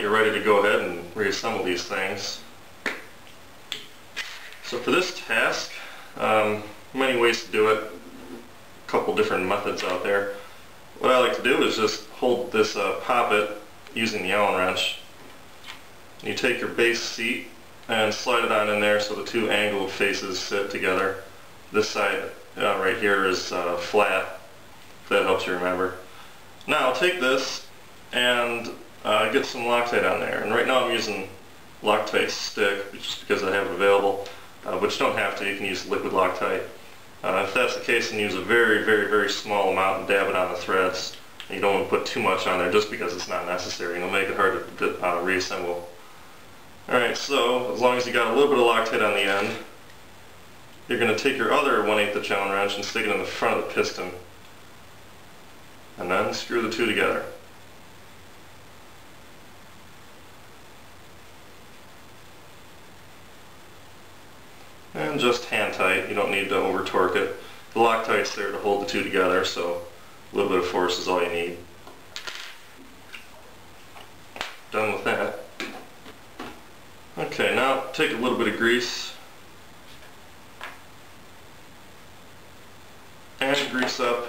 you're ready to go ahead and reassemble these things. So for this task, many ways to do it, a couple different methods out there. What I like to do is just hold this poppet using the Allen wrench. You take your base seat and slide it on in there so the two angled faces sit together. This side right here is flat, if that helps you remember. Now I'll take this and get some Loctite on there. And right now I'm using Loctite stick just because I have it available, but you don't have to. You can use liquid Loctite. If that's the case, then use a very small amount and dab it on the threads. And you don't want to put too much on there just because it's not necessary, and it'll make it hard to reassemble. Alright, so as long as you got a little bit of Loctite on the end, you're going to take your other 1/8" Allen wrench and stick it in the front of the piston. And then screw the two together. And just hand tight, you don't need to over torque it. The Loctite's there to hold the two together, so a little bit of force is all you need. Done with that. Okay, now take a little bit of grease and grease up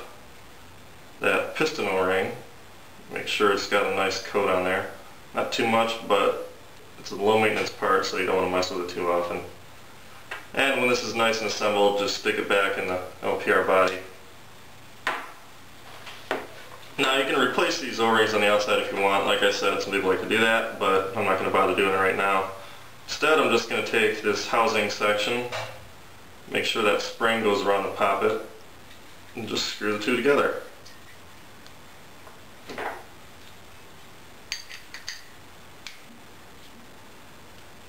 that piston O-ring. Make sure it's got a nice coat on there. Not too much, but it's a low maintenance part, so you don't want to mess with it too often. And when this is nice and assembled, just stick it back in the LPR body. Now you can replace these O-rings on the outside if you want. Like I said, some people like to do that, but I'm not going to bother doing it right now. Instead, I'm just going to take this housing section, make sure that spring goes around the poppet, and just screw the two together.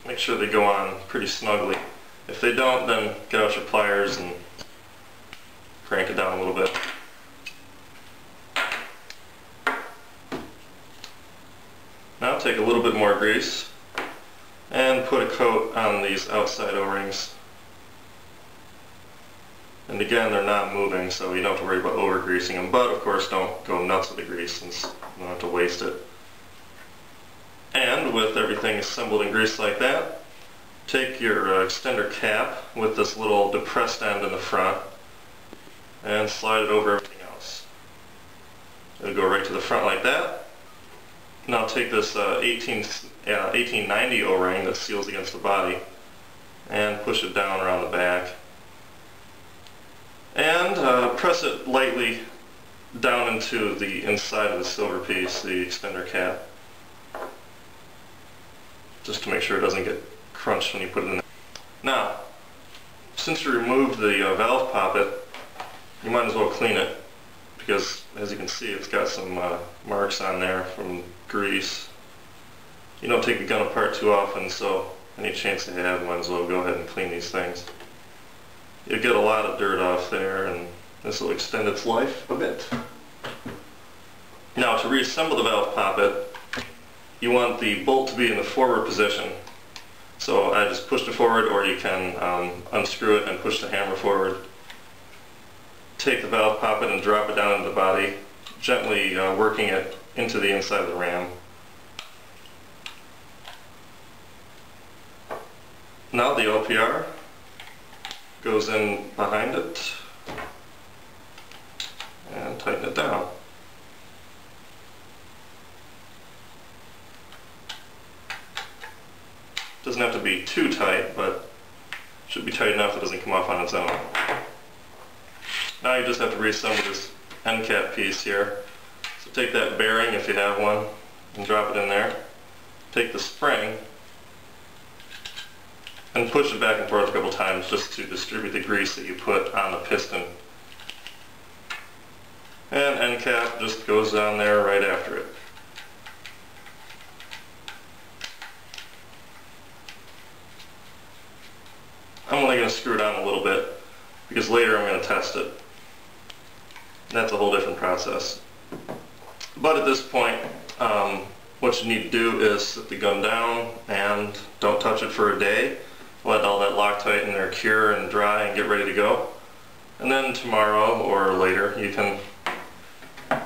Make sure they go on pretty snugly. If they don't, then get out your pliers and crank it down a little bit. Now take a little bit more grease and put a coat on these outside O-rings. And again, they're not moving, so you don't have to worry about over-greasing them, but of course don't go nuts with the grease since you don't have to waste it. And with everything assembled and greased like that, take your extender cap with this little depressed end in the front and slide it over everything else. It'll go right to the front like that. Now take this 1890 O-ring that seals against the body and push it down around the back. And press it lightly down into the inside of the silver piece, the extender cap, just to make sure it doesn't get crunched when you put it in there. Now, since you removed the valve poppet, you might as well clean it, because as you can see it's got some marks on there from grease. You don't take the gun apart too often, so any chance you have, you might as well go ahead and clean these things. You'll get a lot of dirt off there, and this will extend its life a bit. Now, to reassemble the valve poppet, you want the bolt to be in the forward position. So I just pushed it forward, or you can unscrew it and push the hammer forward. Take the valve poppet and drop it down into the body, gently working it into the inside of the ram. Now the LPR goes in behind it and tighten it down. Doesn't have to be too tight, but should be tight enough it doesn't come off on its own. Now you just have to reassemble this end cap piece here. So take that bearing, if you have one, and drop it in there. Take the spring and push it back and forth a couple times just to distribute the grease that you put on the piston. And end cap just goes down there right after it. I'm only going to screw it on a little bit because later I'm going to test it. That's a whole different process. But at this point, what you need to do is sit the gun down and don't touch it for a day. Let all that Loctite in there cure and dry and get ready to go. And then tomorrow or later you can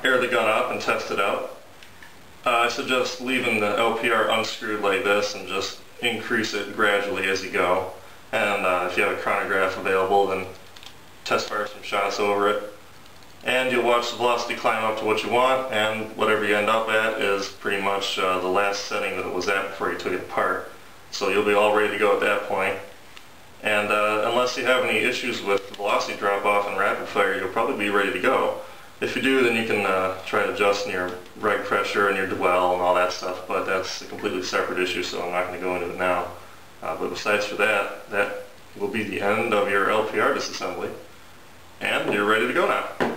air the gun up and test it out. I suggest leaving the LPR unscrewed like this and just increase it gradually as you go. And if you have a chronograph available, then test fire some shots over it. And you'll watch the velocity climb up to what you want, and whatever you end up at is pretty much the last setting that it was at before you took it apart. So you'll be all ready to go at that point. And unless you have any issues with velocity drop-off and rapid fire, you'll probably be ready to go. If you do, then you can try to adjust your reg pressure and your dwell and all that stuff, but that's a completely separate issue, so I'm not going to go into it now. But besides for that, that will be the end of your LPR disassembly, and you're ready to go now.